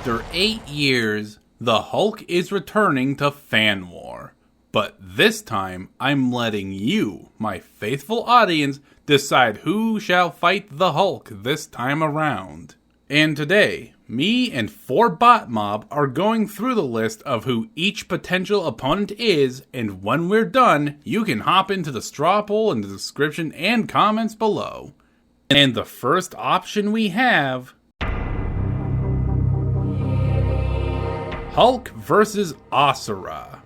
After 8 years, the Hulk is returning to Fan War. But this time, I'm letting you, my faithful audience, decide who shall fight the Hulk this time around. And today, me and 4 bot mob are going through the list of who each potential opponent is, and when we're done, you can hop into the straw poll in the description and comments below. And the first option we have... Hulk vs. Asura.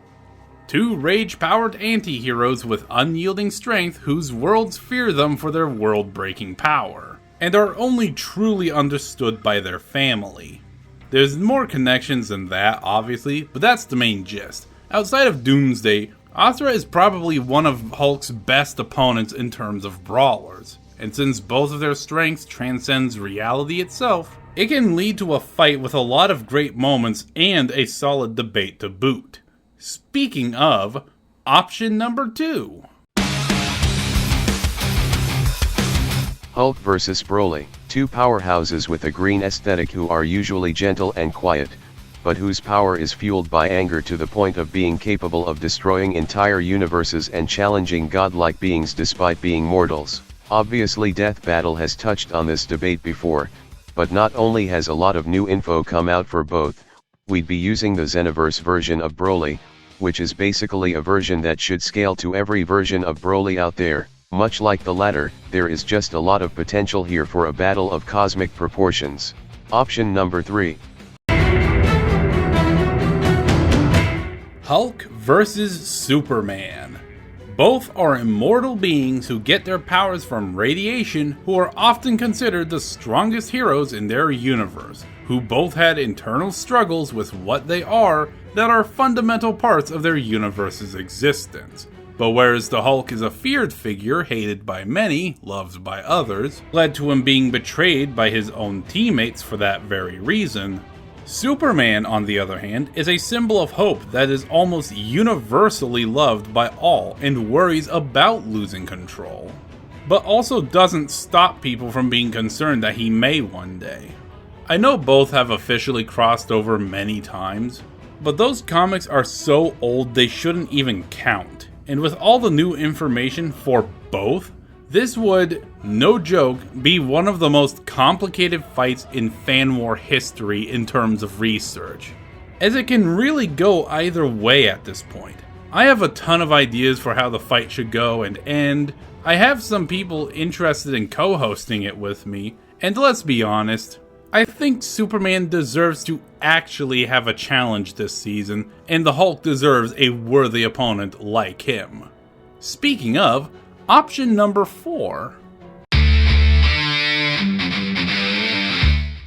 2 rage-powered anti-heroes with unyielding strength whose worlds fear them for their world-breaking power, and are only truly understood by their family. There's more connections than that, obviously, but that's the main gist. Outside of Doomsday, Asura is probably one of Hulk's best opponents in terms of brawlers, and since both of their strengths transcends reality itself, it can lead to a fight with a lot of great moments and a solid debate to boot. Speaking of, option number 2. Hulk vs. Broly, 2 powerhouses with a green aesthetic who are usually gentle and quiet, but whose power is fueled by anger to the point of being capable of destroying entire universes and challenging godlike beings despite being mortals. Obviously Death Battle has touched on this debate before, but not only has a lot of new info come out for both, we'd be using the Xenoverse version of Broly, which is basically a version that should scale to every version of Broly out there. Much like the latter, there is just a lot of potential here for a battle of cosmic proportions. Option number 3. Hulk vs. Superman. Both are immortal beings who get their powers from radiation, who are often considered the strongest heroes in their universe, who both had internal struggles with what they are that are fundamental parts of their universe's existence. But whereas the Hulk is a feared figure hated by many, loved by others, led to him being betrayed by his own teammates for that very reason, Superman, on the other hand, is a symbol of hope that is almost universally loved by all and worries about losing control, but also doesn't stop people from being concerned that he may one day. I know both have officially crossed over many times, but those comics are so old they shouldn't even count, and with all the new information for both, this would, no joke, be one of the most complicated fights in Fan War history in terms of research, as it can really go either way at this point. I have a ton of ideas for how the fight should go and end. I have some people interested in co-hosting it with me, and let's be honest, I think Superman deserves to actually have a challenge this season, and the Hulk deserves a worthy opponent like him. Speaking of, option number 4.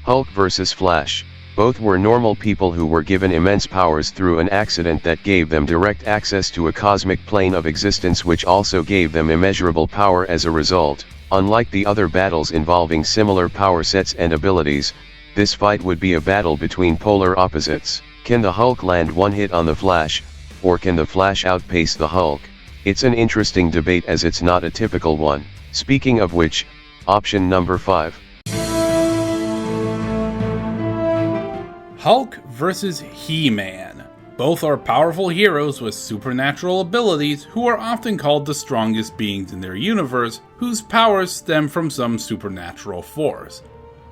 Hulk vs. Flash. Both were normal people who were given immense powers through an accident that gave them direct access to a cosmic plane of existence, which also gave them immeasurable power as a result. Unlike the other battles involving similar power sets and abilities, this fight would be a battle between polar opposites. Can the Hulk land one hit on the Flash, or can the Flash outpace the Hulk? It's an interesting debate as it's not a typical one. Speaking of which, option number 5. Hulk vs. HeMan. Both are powerful heroes with supernatural abilities who are often called the strongest beings in their universe, whose powers stem from some supernatural force.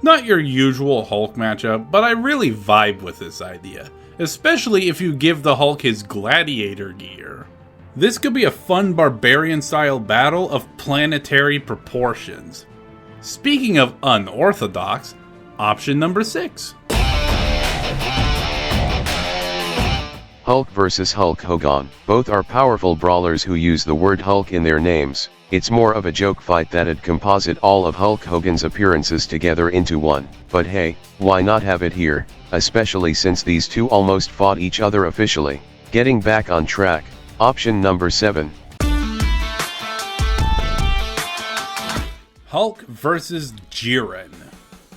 Not your usual Hulk matchup, but I really vibe with this idea, especially if you give the Hulk his gladiator gear. This could be a fun barbarian-style battle of planetary proportions. Speaking of unorthodox, option number 6. Hulk vs. Hulk Hogan. Both are powerful brawlers who use the word Hulk in their names. It's more of a joke fight that'd composite all of Hulk Hogan's appearances together into one. But hey, why not have it here, especially since these two almost fought each other officially. Getting back on track, option number 7. Hulk vs. Jiren.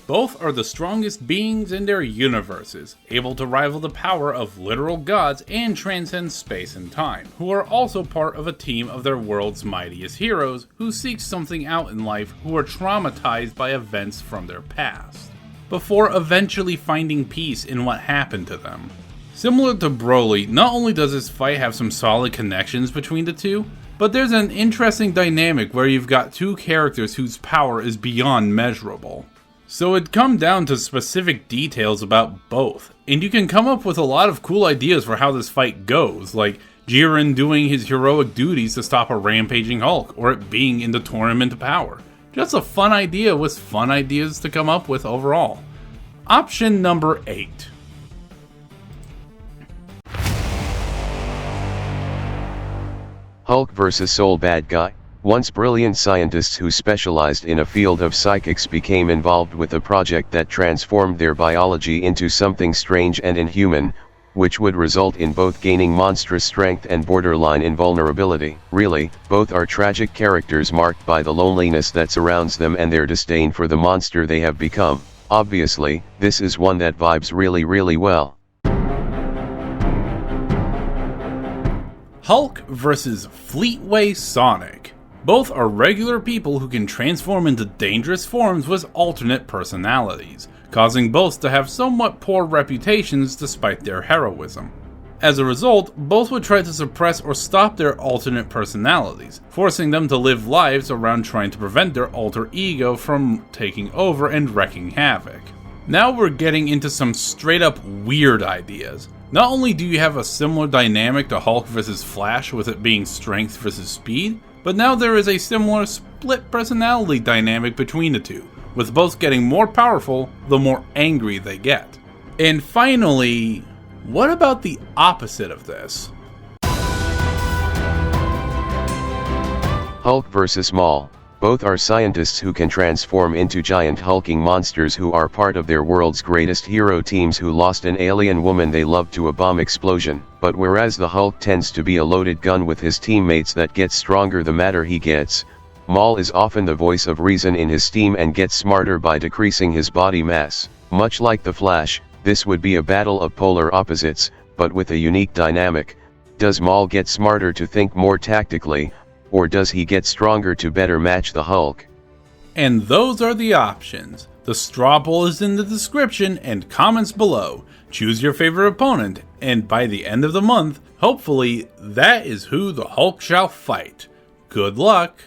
Both are the strongest beings in their universes, able to rival the power of literal gods and transcend space and time, who are also part of a team of their world's mightiest heroes who seek something out in life, who are traumatized by events from their past. before eventually finding peace in what happened to them. Similar to Broly, not only does this fight have some solid connections between the two, but there's an interesting dynamic where you've got two characters whose power is beyond measurable. So it'd come down to specific details about both, and you can come up with a lot of cool ideas for how this fight goes, like Jiren doing his heroic duties to stop a rampaging Hulk, or it being in the Tournament of Power. Just a fun idea with fun ideas to come up with overall. Option number 8. Hulk vs. Soul Bad Guy. Once brilliant scientists who specialized in a field of psychics became involved with a project that transformed their biology into something strange and inhuman, which would result in both gaining monstrous strength and borderline invulnerability. Really, both are tragic characters marked by the loneliness that surrounds them and their disdain for the monster they have become. Obviously, this is one that vibes really well. Hulk vs. Fleetway Sonic. Both are regular people who can transform into dangerous forms with alternate personalities, causing both to have somewhat poor reputations despite their heroism. As a result, both would try to suppress or stop their alternate personalities, forcing them to live lives around trying to prevent their alter ego from taking over and wreaking havoc. Now we're getting into some straight up weird ideas. Not only do you have a similar dynamic to Hulk vs. Flash with it being strength versus speed, but now there is a similar split personality dynamic between the two, with both getting more powerful the more angry they get. And finally, what about the opposite of this? Hulk vs. Maul. Both are scientists who can transform into giant hulking monsters who are part of their world's greatest hero teams who lost an alien woman they loved to a bomb explosion. But whereas the Hulk tends to be a loaded gun with his teammates that gets stronger the madder he gets, Maul is often the voice of reason in his team and gets smarter by decreasing his body mass. Much like the Flash, this would be a battle of polar opposites, but with a unique dynamic. Does Maul get smarter to think more tactically, or does he get stronger to better match the Hulk? And those are the options. The straw poll is in the description and comments below. Choose your favorite opponent, and by the end of the month, hopefully, that is who the Hulk shall fight. Good luck!